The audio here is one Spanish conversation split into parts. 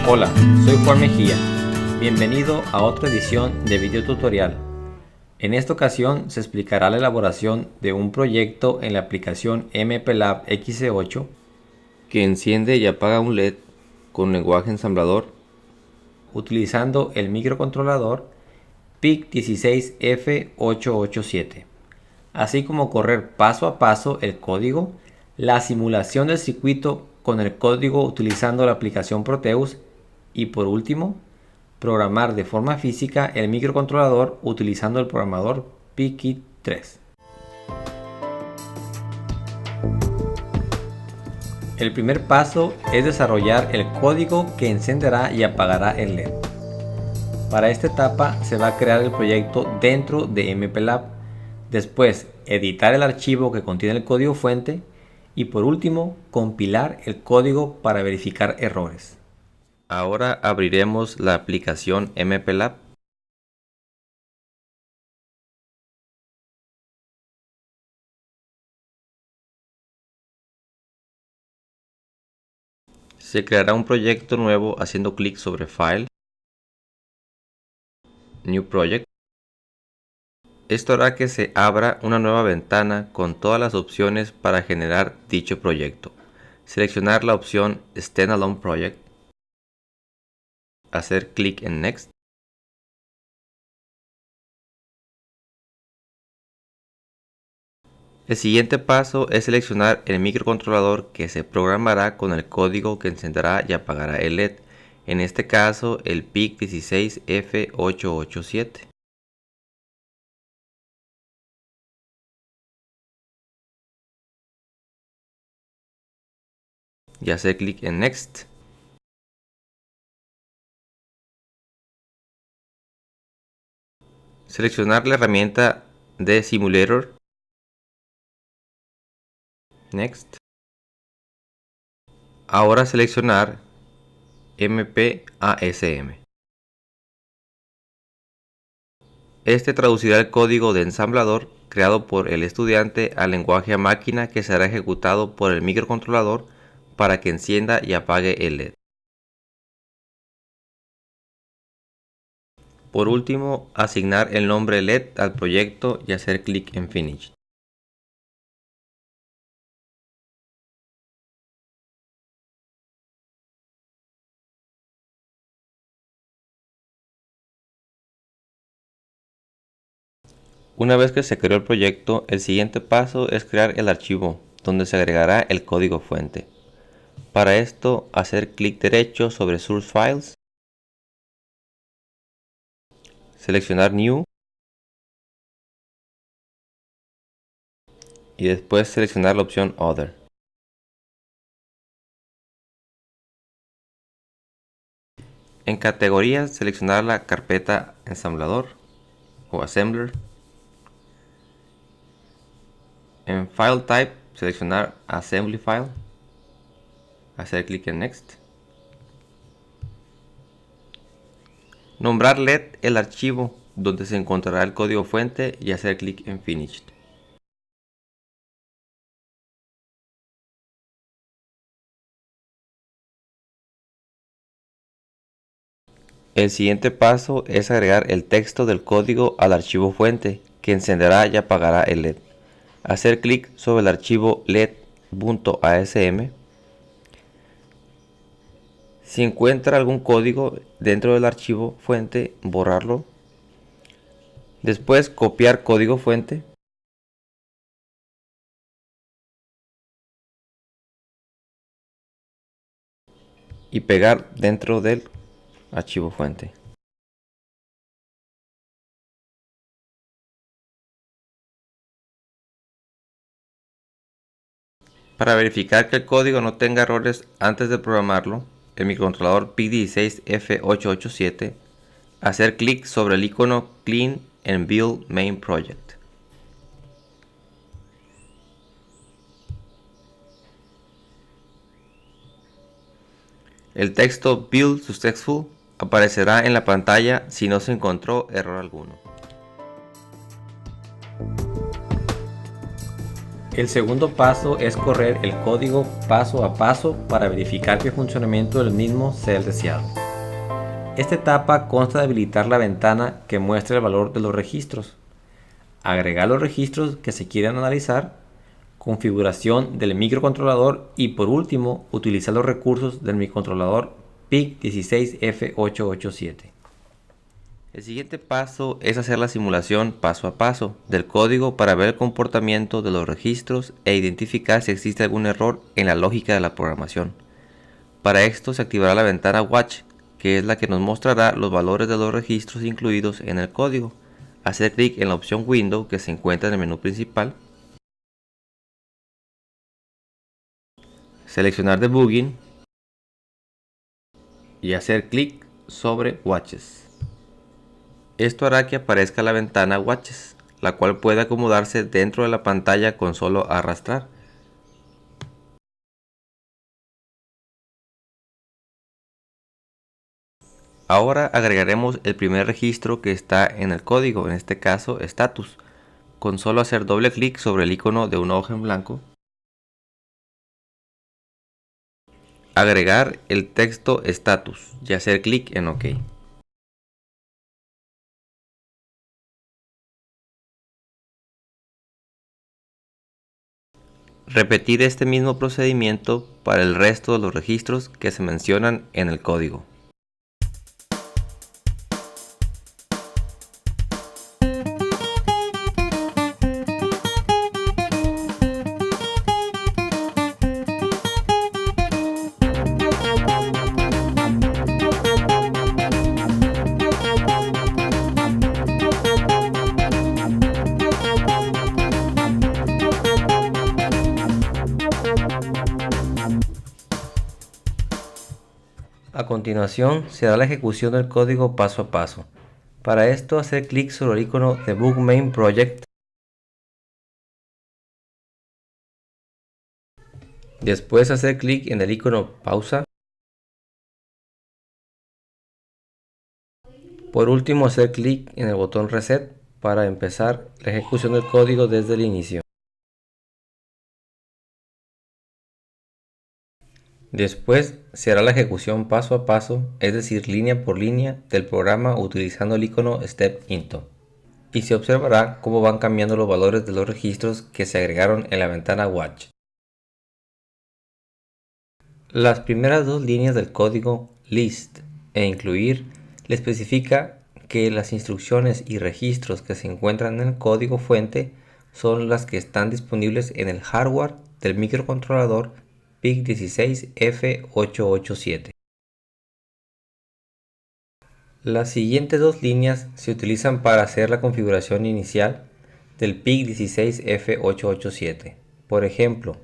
Hola, soy Juan Mejía. Bienvenido a otra edición de Video Tutorial. En esta ocasión se explicará la elaboración de un proyecto en la aplicación MPLAB XC8 que enciende y apaga un LED con lenguaje ensamblador utilizando el microcontrolador PIC16F887, así como correr paso a paso el código, la simulación del circuito con el código utilizando la aplicación Proteus y por último, programar de forma física el microcontrolador utilizando el programador PIC3. El primer paso es desarrollar el código que encenderá y apagará el LED. Para esta etapa se va a crear el proyecto dentro de MPLAB, después editar el archivo que contiene el código fuente y por último compilar el código para verificar errores. Ahora abriremos la aplicación MPLAB. Se creará un proyecto nuevo haciendo clic sobre File, New Project. Esto hará que se abra una nueva ventana con todas las opciones para generar dicho proyecto. Seleccionar la opción Standalone Project. Hacer clic en Next. El siguiente paso es seleccionar el microcontrolador que se programará con el código que encenderá y apagará el LED, en este caso el PIC16F887. Y hacer clic en Next. Seleccionar la herramienta de Simulator. Next. Ahora seleccionar MPASM. Este traducirá el código de ensamblador creado por el estudiante al lenguaje a máquina que será ejecutado por el microcontrolador para que encienda y apague el LED. Por último, asignar el nombre LED al proyecto y hacer clic en Finish. Una vez que se creó el proyecto, el siguiente paso es crear el archivo, donde se agregará el código fuente. Para esto, hacer clic derecho sobre Source Files, seleccionar New y después seleccionar la opción Other. En categorías, seleccionar la carpeta ensamblador o assembler. En File Type, seleccionar Assembly File, hacer clic en Next. Nombrar LED el archivo donde se encontrará el código fuente y hacer clic en Finished. El siguiente paso es agregar el texto del código al archivo fuente que encenderá y apagará el LED. Hacer clic sobre el archivo led.asm. Si encuentra algún código dentro del archivo fuente, borrarlo. Después copiar código fuente. Y pegar dentro del archivo fuente. Para verificar que el código no tenga errores antes de programarlo, el microcontrolador PIC16F887, hacer clic sobre el icono Clean and Build Main Project. El texto Build Successful aparecerá en la pantalla si no se encontró error alguno. El segundo paso es correr el código paso a paso para verificar que el funcionamiento del mismo sea el deseado. Esta etapa consta de habilitar la ventana que muestra el valor de los registros, agregar los registros que se quieran analizar, configuración del microcontrolador y por último utilizar los recursos del microcontrolador PIC16F887. El siguiente paso es hacer la simulación paso a paso del código para ver el comportamiento de los registros e identificar si existe algún error en la lógica de la programación. Para esto se activará la ventana Watch, que es la que nos mostrará los valores de los registros incluidos en el código. Hacer clic en la opción Window que se encuentra en el menú principal, seleccionar Debugging y hacer clic sobre Watches. Esto hará que aparezca la ventana Watches, la cual puede acomodarse dentro de la pantalla con solo arrastrar. Ahora agregaremos el primer registro que está en el código, en este caso Status, con solo hacer doble clic sobre el icono de una hoja en blanco, agregar el texto Status y hacer clic en OK. Repetir este mismo procedimiento para el resto de los registros que se mencionan en el código. A continuación se da la ejecución del código paso a paso. Para esto hacer clic sobre el icono Debug Main Project. Después hacer clic en el icono Pausa. Por último hacer clic en el botón Reset para empezar la ejecución del código desde el inicio. Después se hará la ejecución paso a paso, es decir, línea por línea del programa utilizando el icono Step Into. Y se observará cómo van cambiando los valores de los registros que se agregaron en la ventana Watch. Las primeras dos líneas del código List e Incluir le especifica que las instrucciones y registros que se encuentran en el código fuente son las que están disponibles en el hardware del microcontrolador PIC16F887. Las siguientes dos líneas se utilizan para hacer la configuración inicial del PIC16F887. Por ejemplo,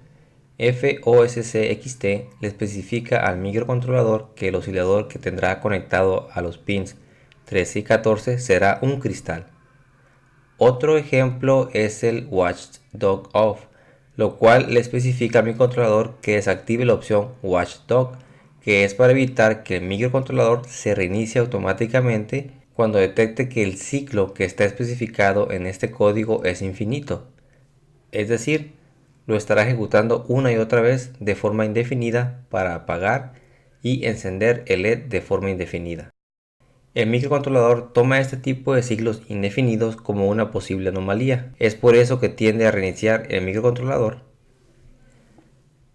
FOSCXT le especifica al microcontrolador que el oscilador que tendrá conectado a los pins 13 y 14 será un cristal. Otro ejemplo es el Watchdog Off, lo cual le especifica al microcontrolador que desactive la opción Watchdog, que es para evitar que el microcontrolador se reinicie automáticamente cuando detecte que el ciclo que está especificado en este código es infinito. Es decir, lo estará ejecutando una y otra vez de forma indefinida para apagar y encender el LED de forma indefinida. El microcontrolador toma este tipo de ciclos indefinidos como una posible anomalía. Es por eso que tiende a reiniciar el microcontrolador.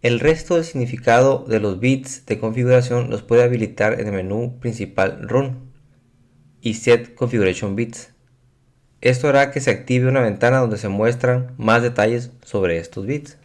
El resto del significado de los bits de configuración los puede habilitar en el menú principal Run y Set Configuration Bits. Esto hará que se active una ventana donde se muestran más detalles sobre estos bits.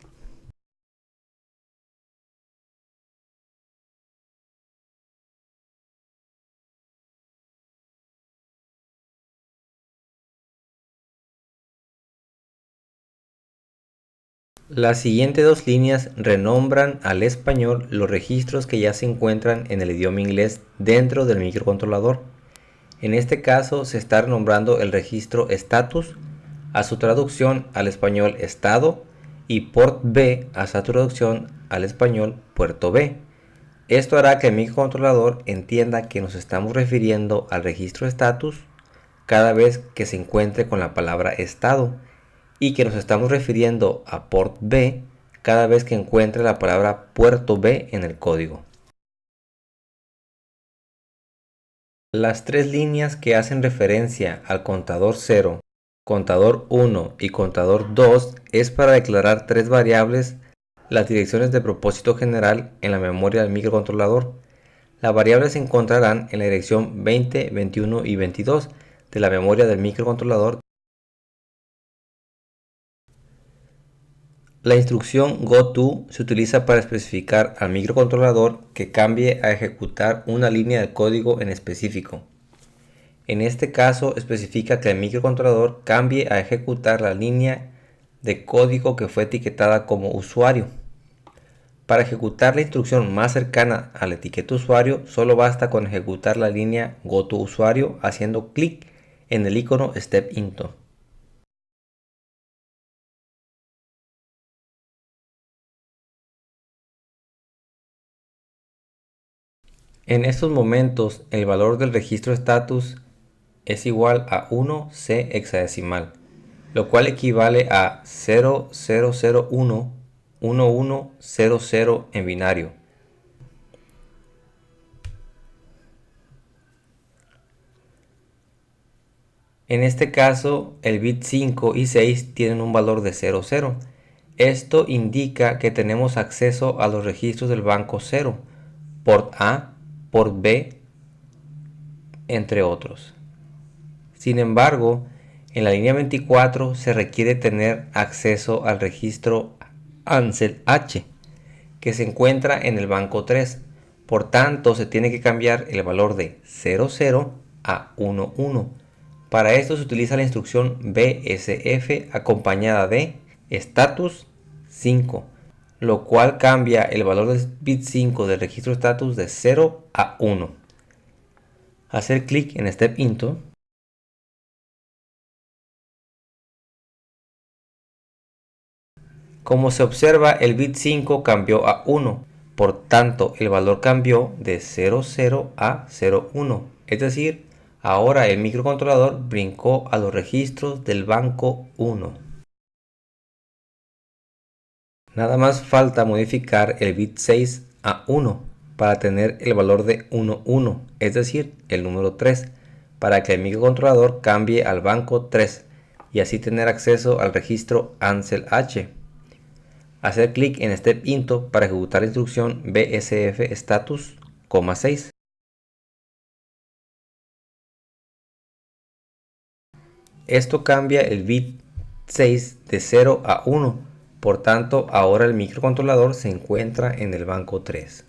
Las siguientes dos líneas renombran al español los registros que ya se encuentran en el idioma inglés dentro del microcontrolador. En este caso se está renombrando el registro Status a su traducción al español Estado y Port B a su traducción al español Puerto B. Esto hará que el microcontrolador entienda que nos estamos refiriendo al registro Status cada vez que se encuentre con la palabra Estado y que nos estamos refiriendo a port B cada vez que encuentre la palabra puerto B en el código. Las tres líneas que hacen referencia al contador 0, contador 1 y contador 2 es para declarar tres variables, las direcciones de propósito general en la memoria del microcontrolador. Las variables se encontrarán en la dirección 20, 21 y 22 de la memoria del microcontrolador. La instrucción goto se utiliza para especificar al microcontrolador que cambie a ejecutar una línea de código en específico. En este caso especifica que el microcontrolador cambie a ejecutar la línea de código que fue etiquetada como usuario. Para ejecutar la instrucción más cercana a la etiqueta usuario, solo basta con ejecutar la línea goto usuario haciendo clic en el icono Step Into. En estos momentos, el valor del registro status es igual a 1C hexadecimal, lo cual equivale a 00011100 en binario. En este caso, el bit 5 y 6 tienen un valor de 00. Esto indica que tenemos acceso a los registros del banco 0, port A, port B, entre otros. Sin embargo, en la línea 24 se requiere tener acceso al registro Ansel H, que se encuentra en el banco 3. Por tanto, se tiene que cambiar el valor de 00 a 11. Para esto se utiliza la instrucción BSF acompañada de status 5, lo cual cambia el valor del bit 5 del registro status de 0 a 1. Hacer clic en Step Into. Como se observa, el bit 5 cambió a 1, por tanto el valor cambió de 00 a 01, es decir, ahora el microcontrolador brincó a los registros del banco 1. Nada más falta modificar el bit 6 a 1 para tener el valor de 11, es decir, el número 3, para que el microcontrolador cambie al banco 3 y así tener acceso al registro Ansel H. Hacer clic en Step Into para ejecutar la instrucción BSF status, 6. Esto cambia el bit 6 de 0 a 1, por tanto ahora el microcontrolador se encuentra en el banco 3.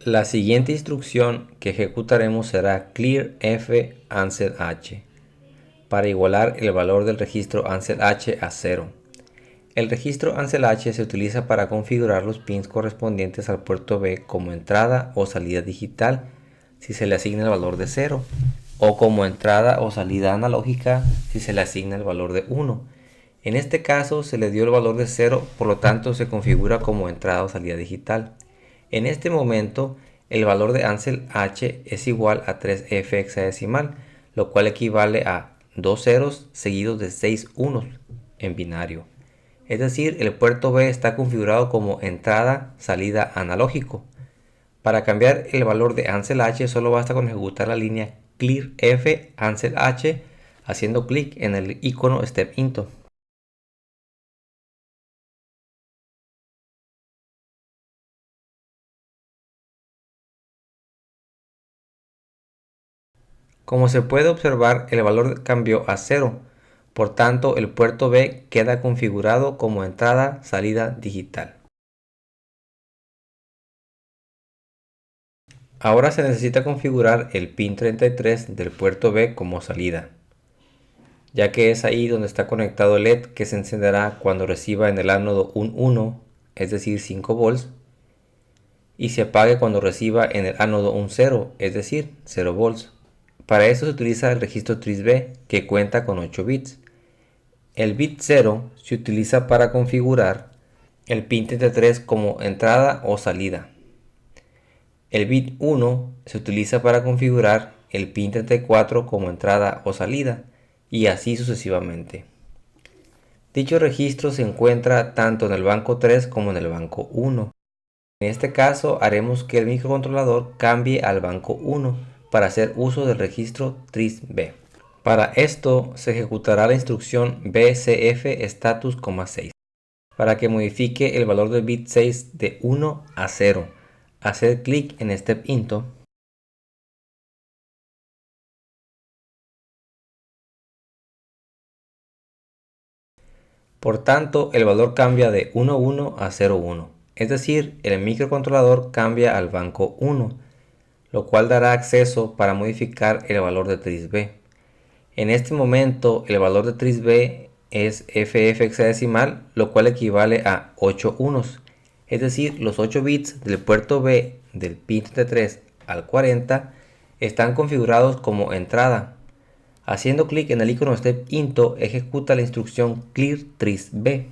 La siguiente instrucción que ejecutaremos será clearf Ansel H, para igualar el valor del registro Ansel H a 0. El registro Ansel H se utiliza para configurar los pins correspondientes al puerto B como entrada o salida digital si se le asigna el valor de 0, o como entrada o salida analógica si se le asigna el valor de 1. En este caso se le dio el valor de 0, por lo tanto se configura como entrada o salida digital. En este momento el valor de Ansel H es igual a 3F hexadecimal, lo cual equivale a 2 ceros seguidos de 6 unos en binario. Es decir, el puerto B está configurado como entrada-salida analógico. Para cambiar el valor de Ansel H solo basta con ejecutar la línea clearf Ansel H haciendo clic en el icono Step Into. Como se puede observar, el valor cambió a 0, por tanto el puerto B queda configurado como entrada-salida digital. Ahora se necesita configurar el pin 33 del puerto B como salida, ya que es ahí donde está conectado el LED que se encenderá cuando reciba en el ánodo un 1, es decir 5 volts, y se apague cuando reciba en el ánodo un 0, es decir 0 volts. Para eso se utiliza el registro TRISC-B, que cuenta con 8 bits. El bit 0 se utiliza para configurar el pin 33 como entrada o salida. El bit 1 se utiliza para configurar el pin 34 como entrada o salida. y así sucesivamente. Dicho registro se encuentra tanto en el banco 3 como en el banco 1. En este caso haremos que el microcontrolador cambie al banco 1 para hacer uso del registro TRISC-B. Para esto se ejecutará la instrucción bcf status, 6 para que modifique el valor del bit 6 de 1 a 0. Hacer clic en Step Into. Por tanto, el valor cambia de 11 a 01, es decir, el microcontrolador cambia al banco 1, lo cual dará acceso para modificar el valor de TRISC-B. En este momento, el valor de TRISC-B es FF hexadecimal, lo cual equivale a 8 unos, es decir, los 8 bits del puerto B del pin 33 al 40 están configurados como entrada. Haciendo clic en el icono Step Into, ejecuta la instrucción Clear TRISC-B,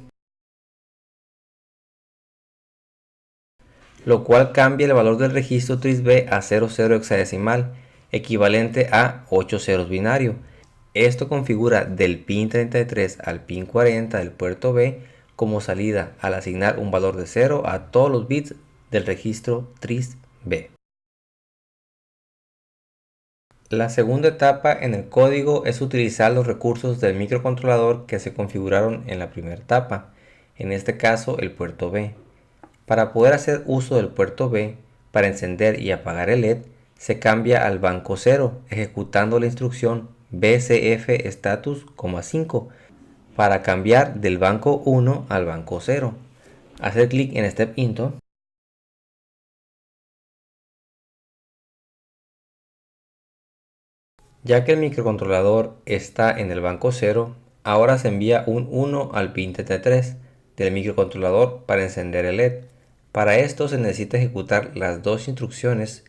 lo cual cambia el valor del registro TRISC-B a 00 hexadecimal, equivalente a 8 ceros binario. Esto configura del pin 33 al pin 40 del puerto B como salida al asignar un valor de 0 a todos los bits del registro TRISC-B. La segunda etapa en el código es utilizar los recursos del microcontrolador que se configuraron en la primera etapa, en este caso el puerto B. Para poder hacer uso del puerto B, para encender y apagar el LED, se cambia al banco 0, ejecutando la instrucción bcf status, 5, para cambiar del banco 1 al banco 0. Hacer clic en Step Into. Ya que el microcontrolador está en el banco 0, ahora se envía un 1 al pin TT3 del microcontrolador para encender el LED. Para esto se necesita ejecutar las dos instrucciones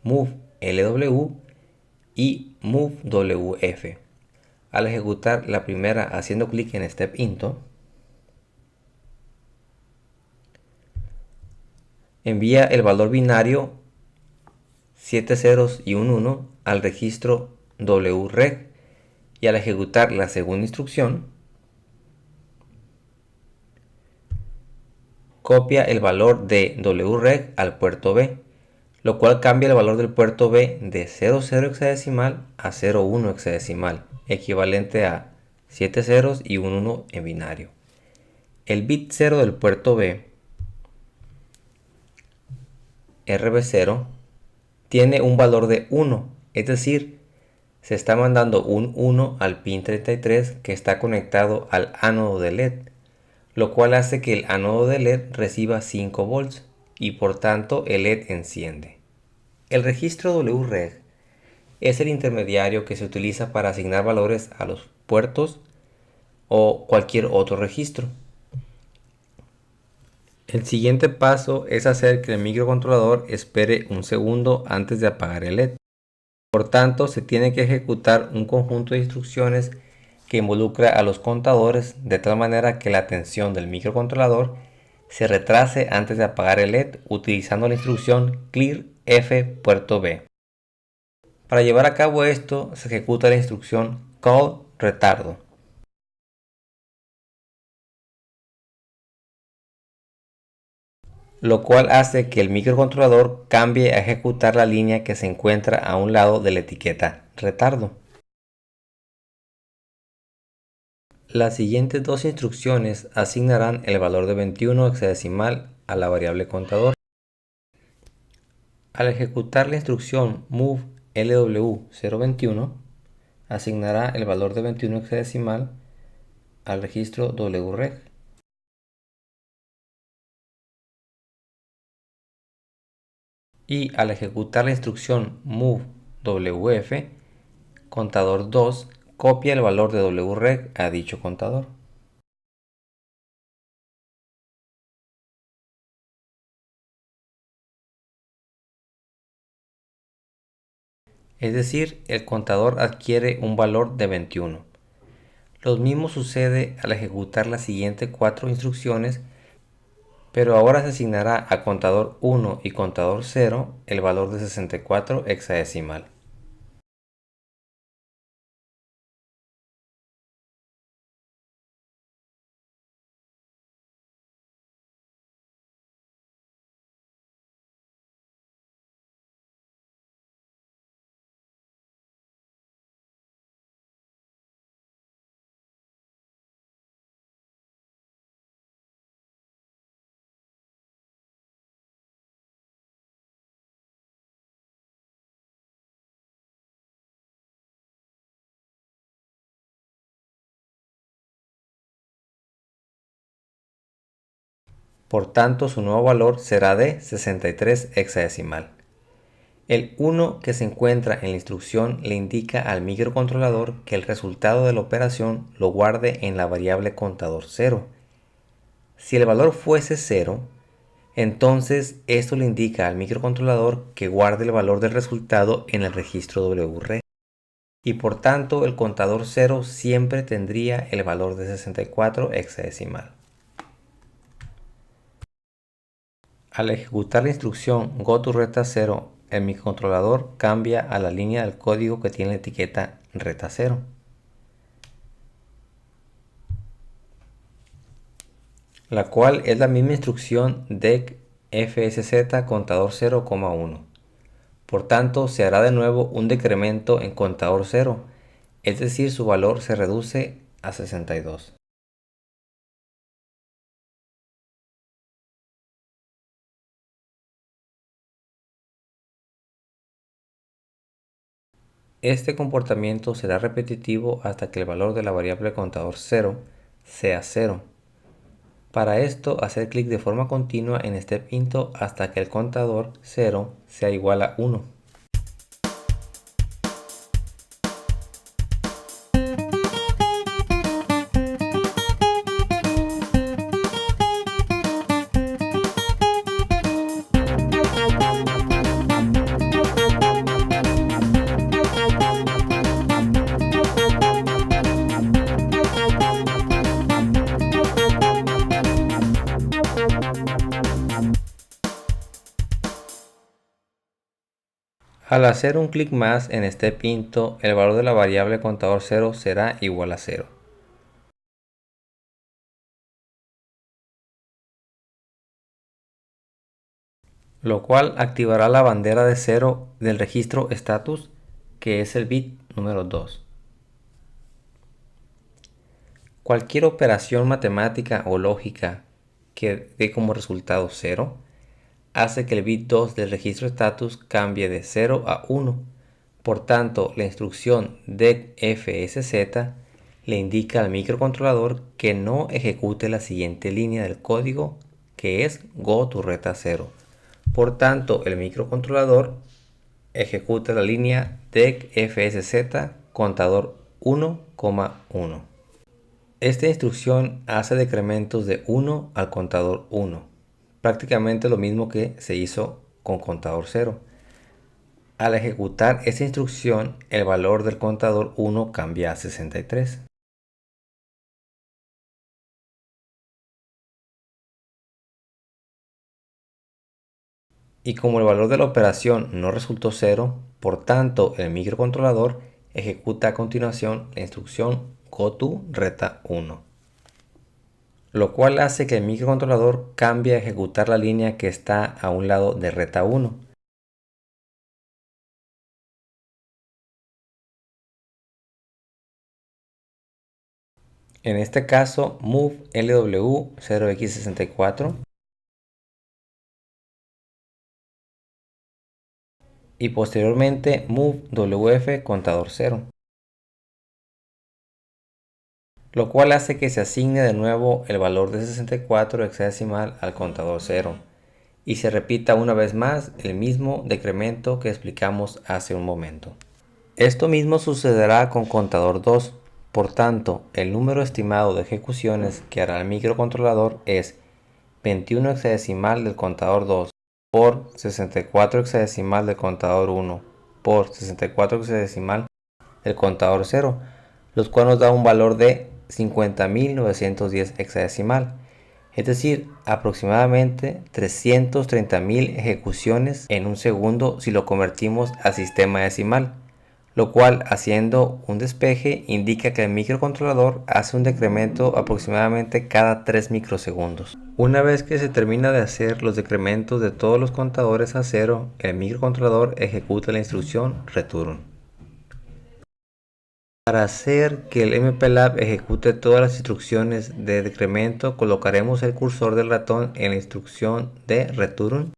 move LW y move WF. Al ejecutar la primera haciendo clic en Step Into, envía el valor binario 7 ceros y un 1 al registro WREG, y al ejecutar la segunda instrucción copia el valor de WREG al puerto B, lo cual cambia el valor del puerto B de 00 hexadecimal a 01 hexadecimal, equivalente a 7 ceros y un 1 en binario. El bit 0 del puerto B, RB0, tiene un valor de 1, es decir, se está mandando un 1 al pin 33 que está conectado al ánodo de LED, lo cual hace que el ánodo de LED reciba 5 volts y por tanto el LED enciende. El registro WREG es el intermediario que se utiliza para asignar valores a los puertos o cualquier otro registro. El siguiente paso es hacer que el microcontrolador espere un segundo antes de apagar el LED. Por tanto, se tiene que ejecutar un conjunto de instrucciones que involucra a los contadores de tal manera que la atención del microcontrolador se retrase antes de apagar el LED utilizando la instrucción Clear F puerto B. Para llevar a cabo esto se ejecuta la instrucción Call retardo, lo cual hace que el microcontrolador cambie a ejecutar la línea que se encuentra a un lado de la etiqueta retardo. Las siguientes dos instrucciones asignarán el valor de 21 hexadecimal a la variable contador. Al ejecutar la instrucción move LW021, asignará el valor de 21 hexadecimal al registro WREG. Y al ejecutar la instrucción move WF, contador 2 copia el valor de WREG a dicho contador. Es decir, el contador adquiere un valor de 21. Lo mismo sucede al ejecutar las siguientes 4 instrucciones, pero ahora se asignará a contador 1 y contador 0 el valor de 64 hexadecimal. Por tanto, su nuevo valor será de 63 hexadecimal. El 1 que se encuentra en la instrucción le indica al microcontrolador que el resultado de la operación lo guarde en la variable contador 0. Si el valor fuese 0, entonces esto le indica al microcontrolador que guarde el valor del resultado en el registro WREG. Y por tanto el contador 0 siempre tendría el valor de 64 hexadecimal. Al ejecutar la instrucción GoToReta0, el microcontrolador cambia a la línea del código que tiene la etiqueta Reta0. La cual es la misma instrucción DEC FSZ contador 0,1. Por tanto, se hará de nuevo un decremento en contador 0, es decir, su valor se reduce a 62. Este comportamiento será repetitivo hasta que el valor de la variable contador 0 sea 0. Para esto, hacer clic de forma continua en step into hasta que el contador 0 sea igual a 1. Al hacer un clic más en step into, el valor de la variable contador 0 será igual a 0. Lo cual activará la bandera de 0 del registro status, que es el bit número 2. Cualquier operación matemática o lógica que dé como resultado 0 hace que el bit 2 del registro status cambie de 0 a 1. Por tanto, la instrucción DECFSZ le indica al microcontrolador que no ejecute la siguiente línea del código, que es GoToReta0. Por tanto, el microcontrolador ejecuta la línea DECFSZ contador 1,1. Esta instrucción hace decrementos de 1 al contador 1, prácticamente lo mismo que se hizo con contador 0. Al ejecutar esta instrucción, el valor del contador 1 cambia a 63. Y como el valor de la operación no resultó 0, por tanto el microcontrolador ejecuta a continuación la instrucción GoToReta1. Lo cual hace que el microcontrolador cambie a ejecutar la línea que está a un lado de Reta 1. En este caso, move LW 0x64 y posteriormente move WF contador 0. Lo cual hace que se asigne de nuevo el valor de 64 hexadecimal al contador 0 y se repita una vez más el mismo decremento que explicamos hace un momento. Esto mismo sucederá con contador 2, por tanto el número estimado de ejecuciones que hará el microcontrolador es 21 hexadecimal del contador 2 por 64 hexadecimal del contador 1 por 64 hexadecimal del contador 0, los cuales nos da un valor de 50.910 hexadecimal, es decir, aproximadamente 330.000 ejecuciones en un segundo si lo convertimos a sistema decimal, lo cual, haciendo un despeje, indica que el microcontrolador hace un decremento aproximadamente cada 3 microsegundos. Una vez que se termina de hacer los decrementos de todos los contadores a 0, el microcontrolador ejecuta la instrucción return. Para hacer que el MPLAB ejecute todas las instrucciones de decremento, colocaremos el cursor del ratón en la instrucción de return,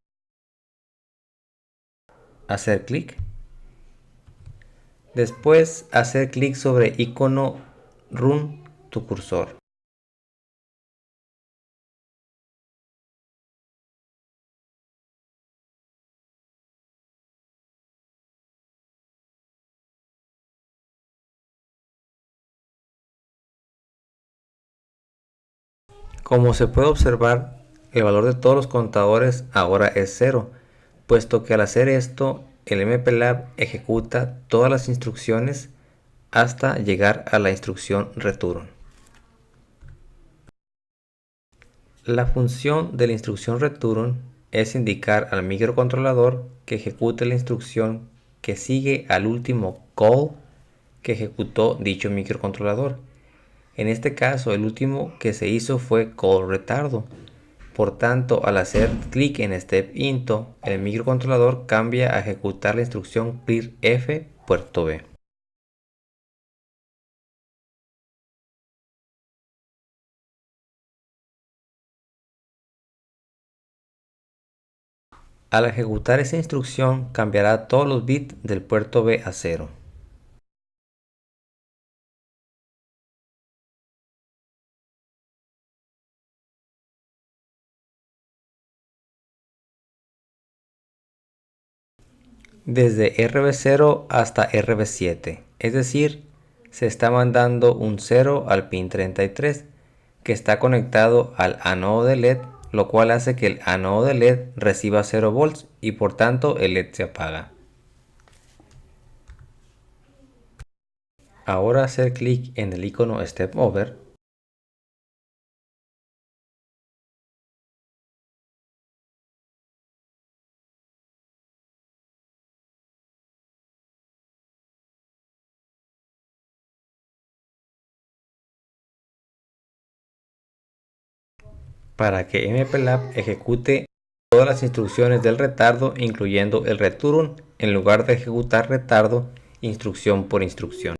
hacer clic, después hacer clic sobre icono Run tu cursor. Como se puede observar, el valor de todos los contadores ahora es 0, puesto que al hacer esto, el MPLAB ejecuta todas las instrucciones hasta llegar a la instrucción return. La función de la instrucción return es indicar al microcontrolador que ejecute la instrucción que sigue al último call que ejecutó dicho microcontrolador. En este caso, el último que se hizo fue call retardo. Por tanto, al hacer clic en step into, el microcontrolador cambia a ejecutar la instrucción clear F puerto B. Al ejecutar esa instrucción, cambiará todos los bits del puerto B a 0. Desde RB0 hasta RB7, es decir, se está mandando un 0 al pin 33, que está conectado al anodo de LED, lo cual hace que el anodo de LED reciba 0 volts y por tanto el LED se apaga. Ahora hacer clic en el icono Step Over para que MPLAB ejecute todas las instrucciones del retardo, incluyendo el return, en lugar de ejecutar retardo instrucción por instrucción.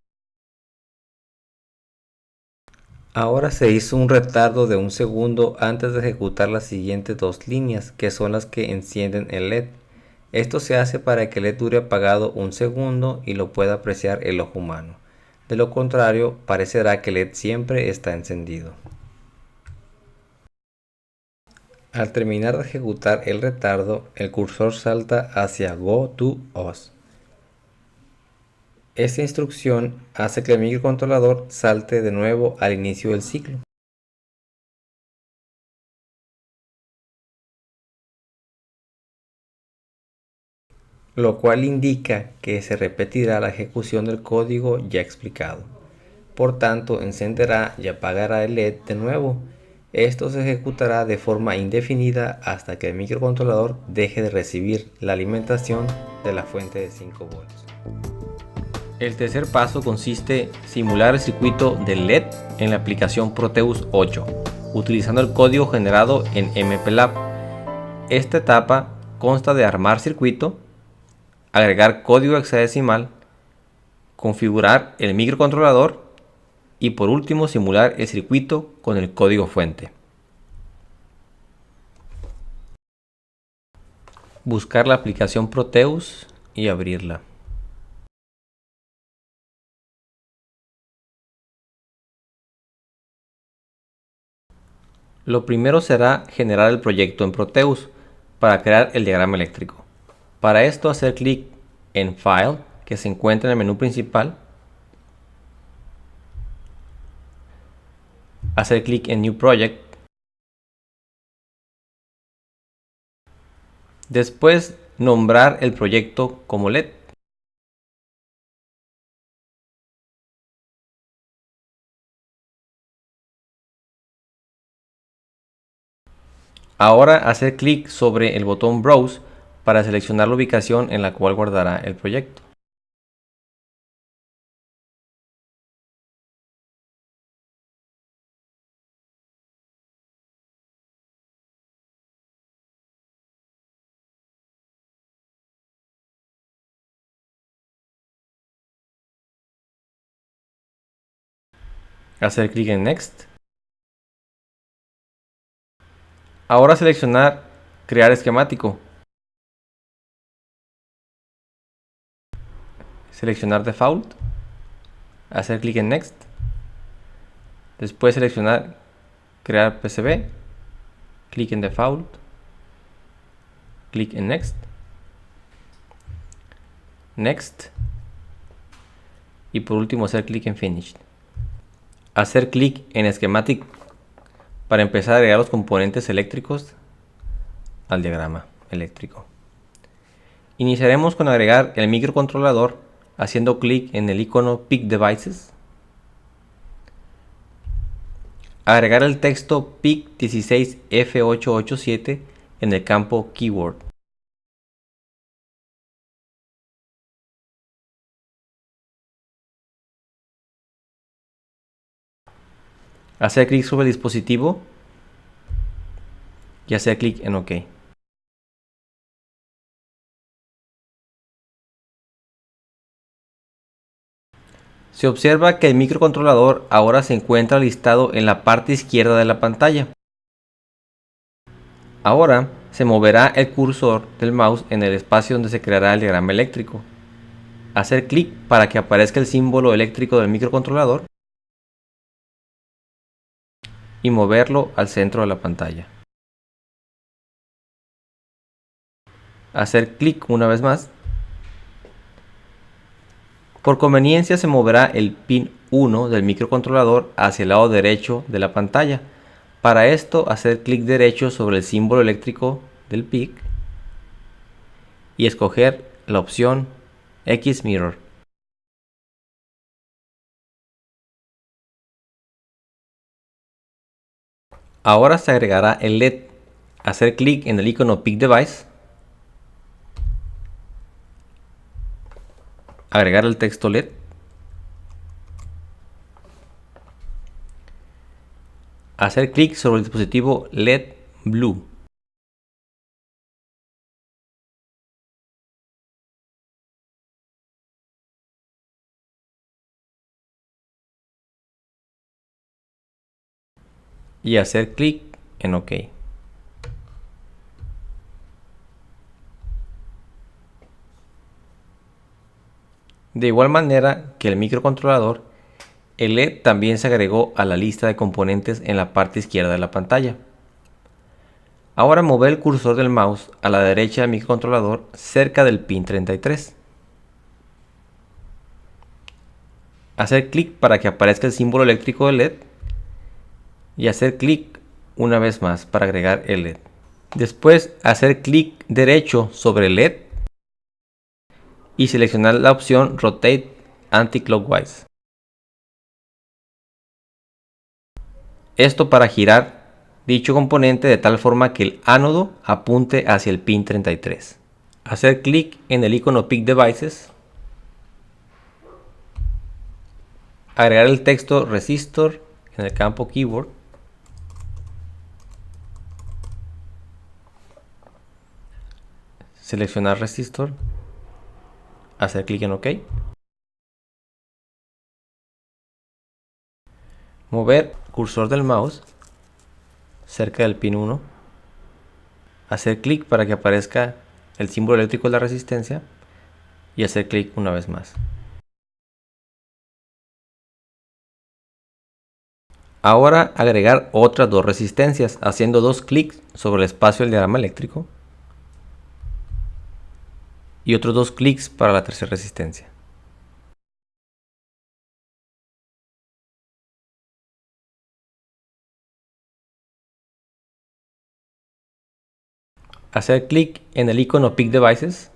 Ahora se hizo un retardo de 1 segundo antes de ejecutar las siguientes dos líneas, que son las que encienden el LED. Esto se hace para que el LED dure apagado 1 segundo y lo pueda apreciar el ojo humano. De lo contrario, parecerá que el LED siempre está encendido. Al terminar de ejecutar el retardo, el cursor salta hacia Go to OS. Esta instrucción hace que el microcontrolador salte de nuevo al inicio del ciclo. Lo cual indica que se repetirá la ejecución del código ya explicado. Por tanto, encenderá y apagará el LED de nuevo. Esto se ejecutará de forma indefinida hasta que el microcontrolador deje de recibir la alimentación de la fuente de 5 volts. El tercer paso consiste en simular el circuito del LED en la aplicación Proteus 8, utilizando el código generado en MPLAB. Esta etapa consta de armar circuito, agregar código hexadecimal, configurar el microcontrolador y por último simular el circuito con el código fuente. Buscar la aplicación Proteus y abrirla. Lo primero será generar el proyecto en Proteus para crear el diagrama eléctrico. Para esto hacer clic en File, que se encuentra en el menú principal, hacer clic en New Project, después nombrar el proyecto como LED. Ahora hacer clic sobre el botón Browse para seleccionar la ubicación en la cual guardará el proyecto. Hacer clic en Next. Ahora seleccionar Crear esquemático. Seleccionar Default. Hacer clic en Next. Después seleccionar Crear PCB. Clic en Default. Clic en Next. Next. Y por último hacer clic en Finish. Hacer clic en Schematic Para empezar a agregar los componentes eléctricos al diagrama eléctrico. Iniciaremos con agregar el microcontrolador haciendo clic en el icono Pick Devices. Agregar el texto PIC16F887 en el campo Keyword. Hacer clic sobre el dispositivo y hacer clic en OK. Se observa que el microcontrolador ahora se encuentra listado en la parte izquierda de la pantalla. Ahora se moverá el cursor del mouse en el espacio donde se creará el diagrama eléctrico. Hacer clic para que aparezca el símbolo eléctrico del microcontrolador y moverlo al centro de la pantalla. Hacer clic una vez más. Por conveniencia se moverá el pin 1 del microcontrolador hacia el lado derecho de la pantalla. Para esto, hacer clic derecho sobre el símbolo eléctrico del PIC y escoger la opción X Mirror. Ahora se agregará el LED. Hacer clic en el icono Pick Device. Agregar el texto LED. Hacer clic sobre el dispositivo LED Blue. Y hacer clic en OK. De igual manera que el microcontrolador, el LED también se agregó a la lista de componentes en la parte izquierda de la pantalla. Ahora mover el cursor del mouse a la derecha del microcontrolador cerca del pin 33. Hacer clic para que aparezca el símbolo eléctrico del LED y hacer clic una vez más para agregar el LED. Después hacer clic derecho sobre el LED y seleccionar la opción Rotate Anti-Clockwise. Esto para girar dicho componente de tal forma que el ánodo apunte hacia el pin 33. Hacer clic en el icono Pick Devices. Agregar el texto Resistor en el campo Keyboard. Seleccionar Resistor. Hacer clic en OK. Mover el cursor del mouse cerca del pin 1. Hacer clic para que aparezca el símbolo eléctrico de la resistencia y hacer clic una vez más. Ahora agregar otras dos resistencias haciendo dos clics sobre el espacio del diagrama eléctrico y otros dos clics para la tercera resistencia. Hacer clic en el icono Pick Devices.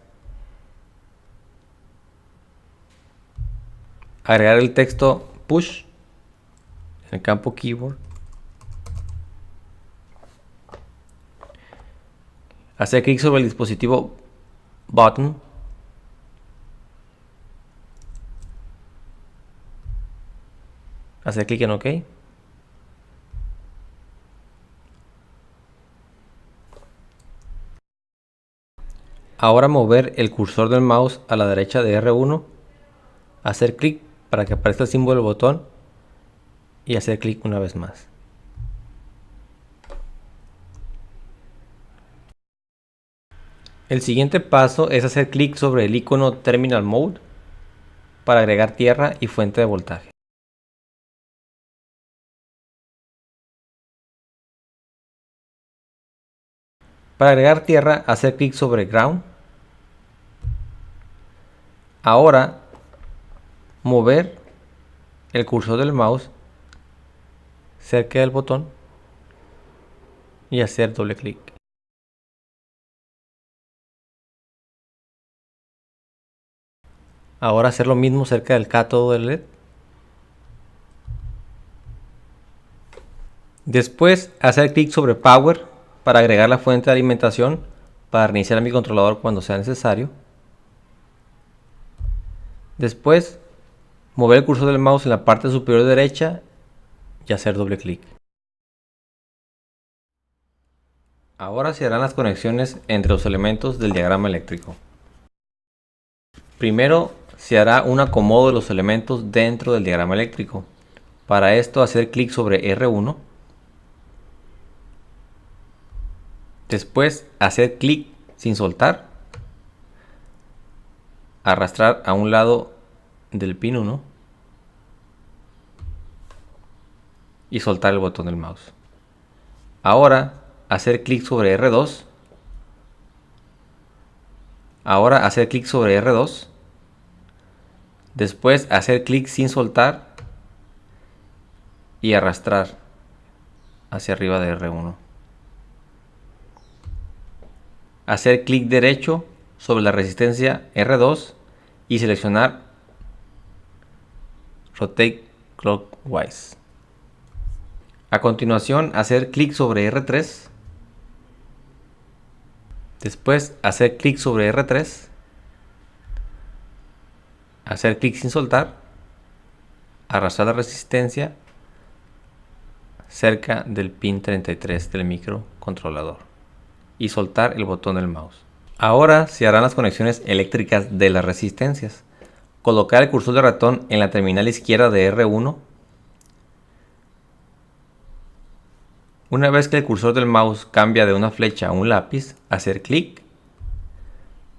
Agregar el texto Push en el campo Keyboard. Hacer clic sobre el dispositivo Button. Hacer clic en OK. Ahora mover el cursor del mouse a la derecha de R1. Hacer clic para que aparezca el símbolo del botón y hacer clic una vez más. El siguiente paso es hacer clic sobre el icono Terminal Mode para agregar tierra y fuente de voltaje. Para agregar tierra, hacer clic sobre Ground. Ahora, mover el cursor del mouse cerca del botón y hacer doble clic. Ahora hacer lo mismo cerca del cátodo del LED. Después hacer clic sobre Power para agregar la fuente de alimentación para reiniciar mi controlador cuando sea necesario. Después mover el cursor del mouse en la parte superior derecha y hacer doble clic. Ahora se harán las conexiones entre los elementos del diagrama eléctrico. Primero se hará un acomodo de los elementos dentro del diagrama eléctrico. Para esto hacer clic sobre R1. Después hacer clic sin soltar. Arrastrar a un lado del pin 1. Y soltar el botón del mouse. Ahora hacer clic sobre R2. Ahora hacer clic sobre R2. Después hacer clic sin soltar y arrastrar hacia arriba de R1. Hacer clic derecho sobre la resistencia R2 y seleccionar Rotate Clockwise. A continuación hacer clic sobre R3. Después hacer clic sobre R3. Hacer clic sin soltar. Arrastrar la resistencia cerca del pin 33 del microcontrolador y soltar el botón del mouse. Ahora se harán las conexiones eléctricas de las resistencias. Colocar el cursor de ratón en la terminal izquierda de R1. Una vez que el cursor del mouse cambia de una flecha a un lápiz, hacer clic,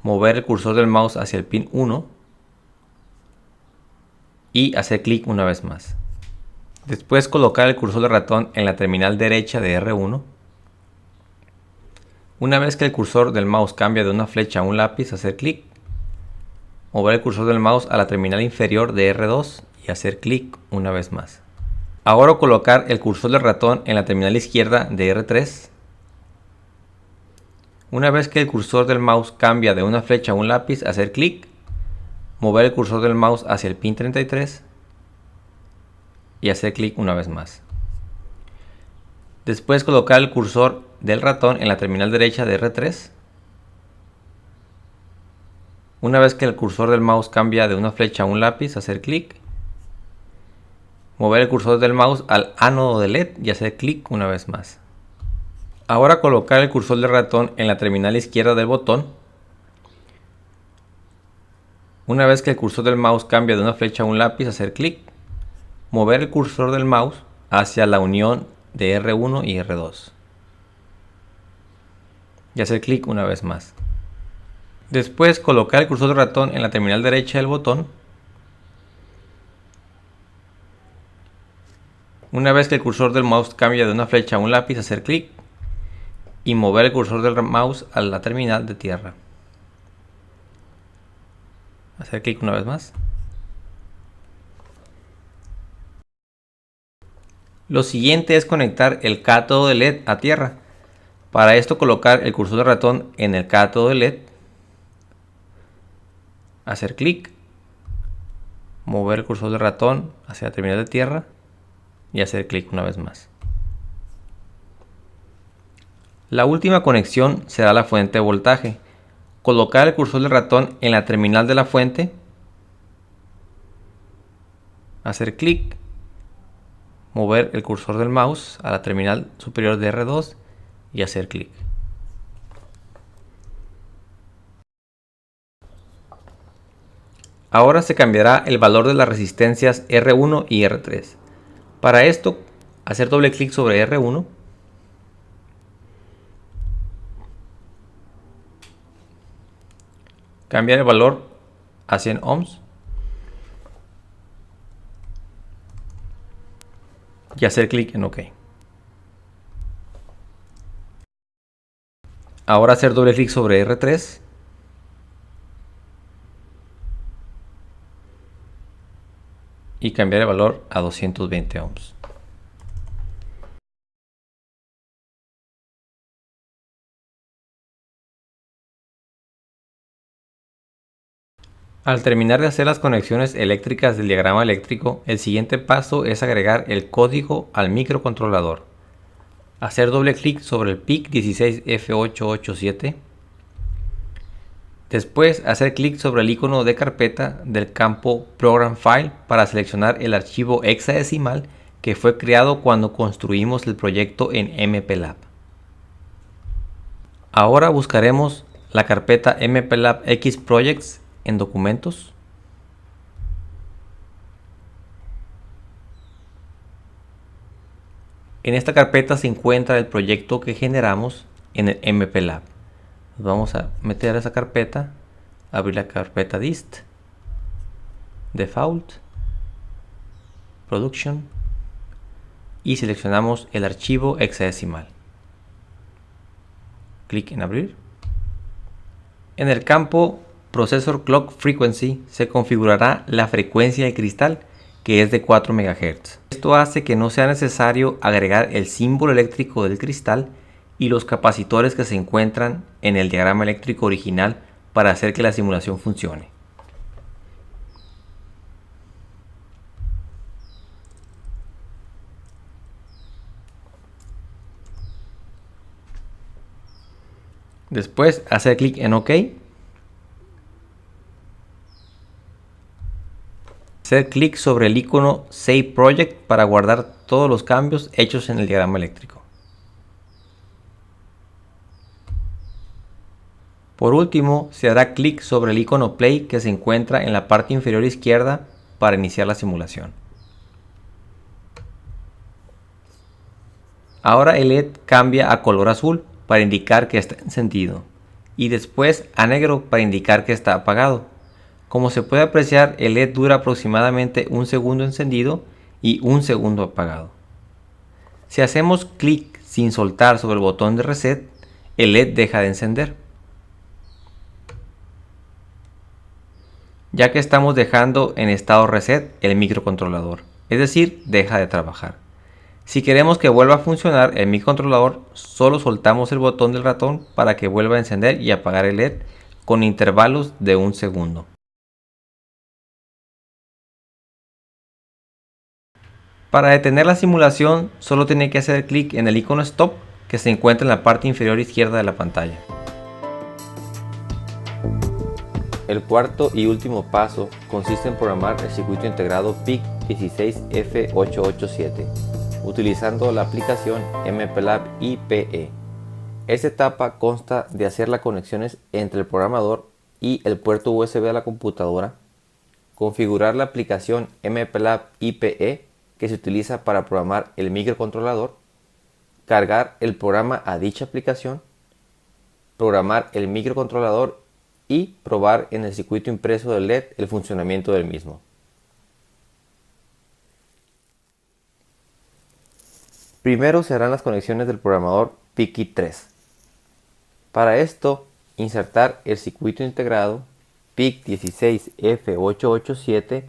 mover el cursor del mouse hacia el pin 1 y hacer clic una vez más. Después colocar el cursor de ratón en la terminal derecha de R1. Una vez que el cursor del mouse cambia de una flecha a un lápiz, hacer clic, mover el cursor del mouse a la terminal inferior de R2 y hacer clic una vez más. Ahora colocar el cursor del ratón en la terminal izquierda de R3. Una vez que el cursor del mouse cambia de una flecha a un lápiz, hacer clic, mover el cursor del mouse hacia el pin 33 y hacer clic una vez más. Después colocar el cursor del ratón en la terminal derecha de R3. Una vez que el cursor del mouse cambia de una flecha a un lápiz, hacer clic, mover el cursor del mouse al ánodo de LED y hacer clic una vez más. Ahora colocar el cursor del ratón en la terminal izquierda del botón. Una vez que el cursor del mouse cambia de una flecha a un lápiz, hacer clic, mover el cursor del mouse hacia la unión de R1 y R2 y hacer clic una vez más. Después colocar el cursor del ratón en la terminal derecha del botón. Una vez que el cursor del mouse cambia de una flecha a un lápiz, hacer clic y mover el cursor del mouse a la terminal de tierra. Hacer clic una vez más. Lo siguiente es conectar el cátodo de LED a tierra. Para esto colocar el cursor del ratón en el cátodo de LED. Hacer clic. Mover el cursor del ratón hacia la terminal de tierra. Y hacer clic una vez más. La última conexión será la fuente de voltaje. Colocar el cursor del ratón en la terminal de la fuente. Hacer clic. Mover el cursor del mouse a la terminal superior de R2 y hacer clic. Ahora se cambiará el valor de las resistencias R1 y R3. Para esto, hacer doble clic sobre R1. Cambiar el valor a 100 ohms. Y hacer clic en OK. Ahora hacer doble clic sobre R3. Y cambiar el valor a 220 ohms. Al terminar de hacer las conexiones eléctricas del diagrama eléctrico, el siguiente paso es agregar el código al microcontrolador. Hacer doble clic sobre el PIC16F887. Después hacer clic sobre el icono de carpeta del campo Program File para seleccionar el archivo hexadecimal que fue creado cuando construimos el proyecto en MPLAB. Ahora buscaremos la carpeta MPLAB X Projects en documentos. En esta carpeta se encuentra el proyecto que generamos en el MPLAB. Vamos a meter a esa carpeta, abrir la carpeta dist, default, production y seleccionamos el archivo hexadecimal. Clic en abrir. En el campo Processor Clock Frequency se configurará la frecuencia de cristal, que es de 4 MHz. Esto hace que no sea necesario agregar el símbolo eléctrico del cristal y los capacitores que se encuentran en el diagrama eléctrico original para hacer que la simulación funcione. Después hacer clic en OK. Hacer clic sobre el icono Save Project para guardar todos los cambios hechos en el diagrama eléctrico. Por último, se hará clic sobre el icono Play que se encuentra en la parte inferior izquierda para iniciar la simulación. Ahora el LED cambia a color azul para indicar que está encendido y después a negro para indicar que está apagado. Como se puede apreciar, el LED dura aproximadamente un segundo encendido y un segundo apagado. Si hacemos clic sin soltar sobre el botón de reset, el LED deja de encender, ya que estamos dejando en estado reset el microcontrolador, es decir, deja de trabajar. Si queremos que vuelva a funcionar el microcontrolador, solo soltamos el botón del ratón para que vuelva a encender y apagar el LED con intervalos de un segundo. Para detener la simulación, solo tiene que hacer clic en el icono Stop que se encuentra en la parte inferior izquierda de la pantalla. El cuarto y último paso consiste en programar el circuito integrado PIC16F887 utilizando la aplicación MPLAB IPE. Esta etapa consta de hacer las conexiones entre el programador y el puerto USB de la computadora, configurar la aplicación MPLAB IPE que se utiliza para programar el microcontrolador, cargar el programa a dicha aplicación, programar el microcontrolador y probar en el circuito impreso del LED el funcionamiento del mismo. Primero se harán las conexiones del programador PIC3. Para esto, insertar el circuito integrado PIC16F887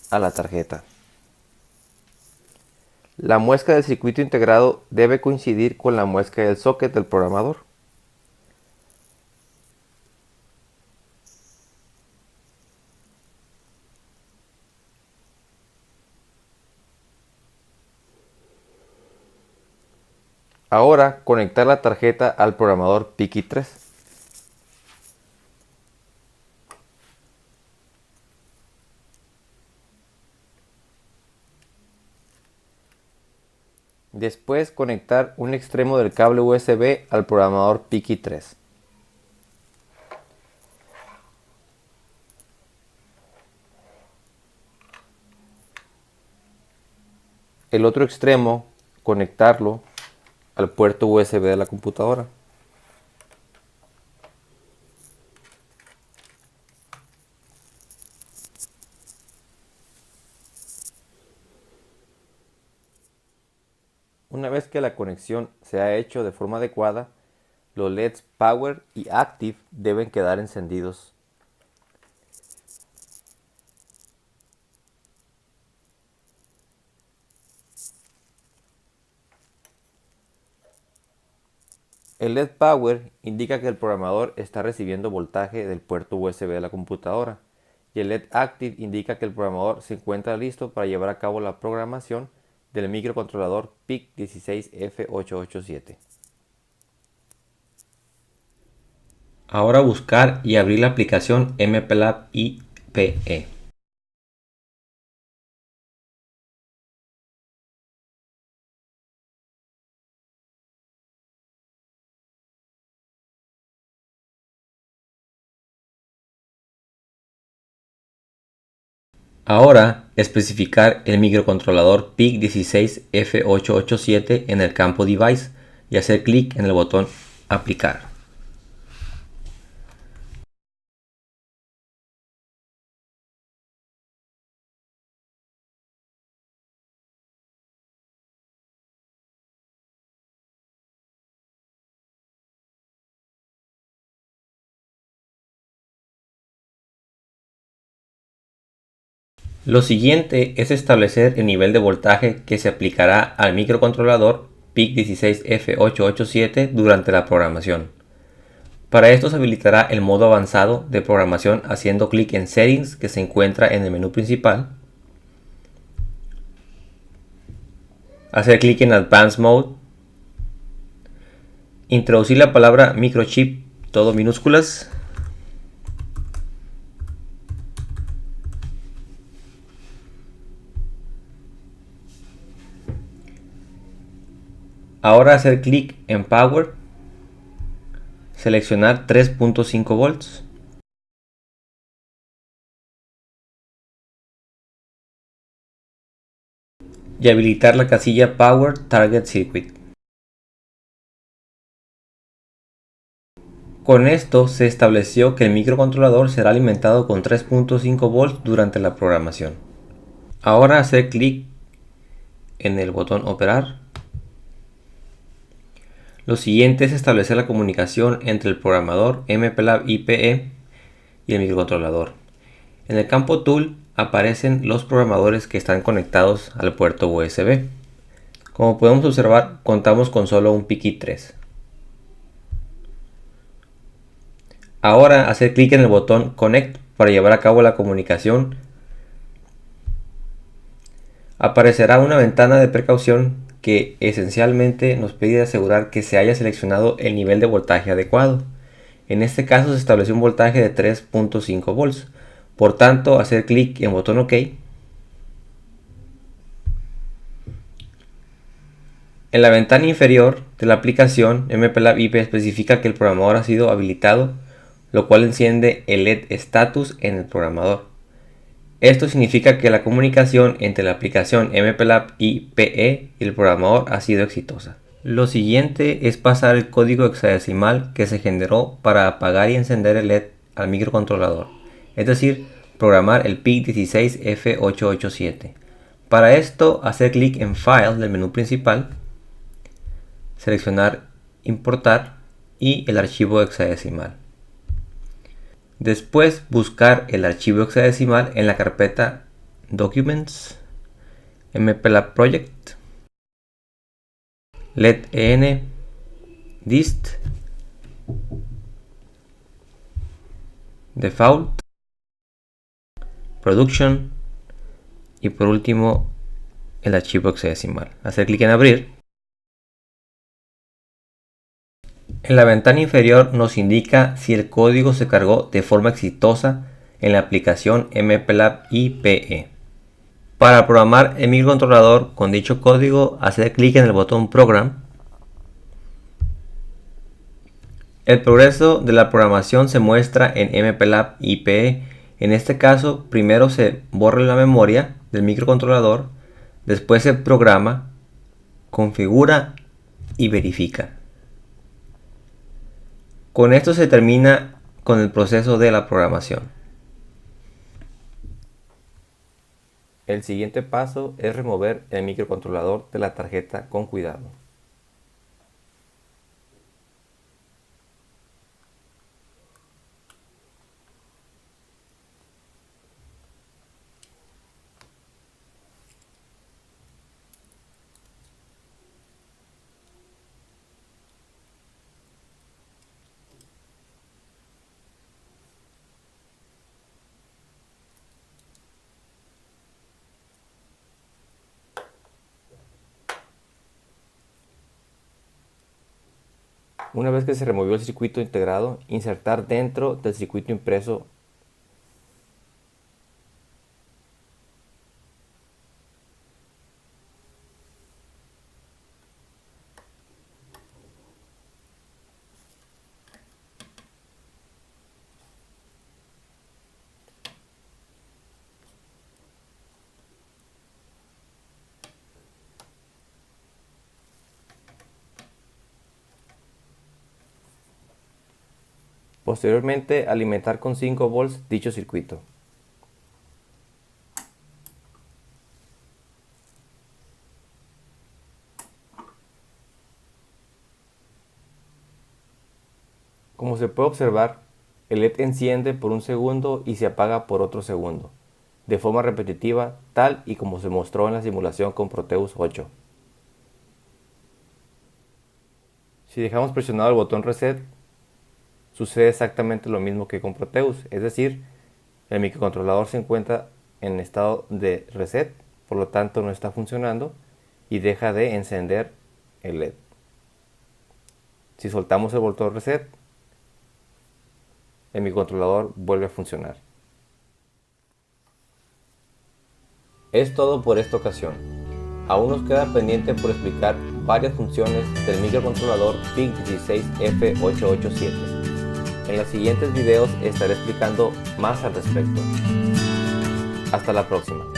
a la tarjeta. La muesca del circuito integrado debe coincidir con la muesca del socket del programador. Ahora conectar la tarjeta al programador PIC3. Después conectar un extremo del cable USB al programador PIC3. El otro extremo conectarlo al puerto USB de la computadora. Una vez que la conexión se ha hecho de forma adecuada, los LEDs Power y Active deben quedar encendidos. El LED Power indica que el programador está recibiendo voltaje del puerto USB de la computadora, y el LED Active indica que el programador se encuentra listo para llevar a cabo la programación del microcontrolador PIC16F887. Ahora buscar y abrir la aplicación MPLAB IPE. Ahora especificar el microcontrolador PIC16F887 en el campo Device y hacer clic en el botón Aplicar. Lo siguiente es establecer el nivel de voltaje que se aplicará al microcontrolador PIC16F887 durante la programación. Para esto se habilitará el modo avanzado de programación haciendo clic en Settings, que se encuentra en el menú principal. Hacer clic en Advanced Mode. Introducir la palabra microchip, todo minúsculas. Ahora hacer clic en Power. Seleccionar 3.5 volts. Y habilitar la casilla Power Target Circuit. Con esto se estableció que el microcontrolador será alimentado con 3.5 volts durante la programación. Ahora hacer clic en el botón Operar. Lo siguiente es establecer la comunicación entre el programador MPLAB IPE y el microcontrolador. En el campo Tool aparecen los programadores que están conectados al puerto USB. Como podemos observar, contamos con solo un PIC3. Ahora hacer clic en el botón Connect para llevar a cabo la comunicación. Aparecerá una ventana de precaución que esencialmente nos pide asegurar que se haya seleccionado el nivel de voltaje adecuado. En este caso se estableció un voltaje de 3.5 volts. Por tanto, hacer clic en botón OK. En la ventana inferior de la aplicación, MPLAB IP especifica que el programador ha sido habilitado, lo cual enciende el LED Status en el programador. Esto significa que la comunicación entre la aplicación MPLAB IPE y el programador ha sido exitosa. Lo siguiente es pasar el código hexadecimal que se generó para apagar y encender el LED al microcontrolador, es decir, programar el PIC16F887. Para esto, hacer clic en File del menú principal, seleccionar Importar y el archivo hexadecimal. Después buscar el archivo hexadecimal en la carpeta Documents, MPLAB Project, LED-EN, dist, default, production y por último el archivo hexadecimal. Hacer clic en abrir. En la ventana inferior nos indica si el código se cargó de forma exitosa en la aplicación MPLAB IPE. Para programar el microcontrolador con dicho código, hacer clic en el botón Program. El progreso de la programación se muestra en MPLAB IPE. En este caso, primero se borra la memoria del microcontrolador, después se programa, configura y verifica. Con esto se termina con el proceso de la programación. El siguiente paso es remover el microcontrolador de la tarjeta con cuidado. Una vez que se removió el circuito integrado, insertar dentro del circuito impreso . Posteriormente, alimentar con 5 volts dicho circuito. Como se puede observar, el LED enciende por un segundo y se apaga por otro segundo, de forma repetitiva, tal y como se mostró en la simulación con Proteus 8. Si dejamos presionado el botón Reset, sucede exactamente lo mismo que con Proteus, es decir, el microcontrolador se encuentra en estado de reset, por lo tanto no está funcionando y deja de encender el LED. Si soltamos el botón Reset, el microcontrolador vuelve a funcionar. Es todo por esta ocasión. Aún nos queda pendiente por explicar varias funciones del microcontrolador PIC16F887. En los siguientes videos estaré explicando más al respecto. Hasta la próxima.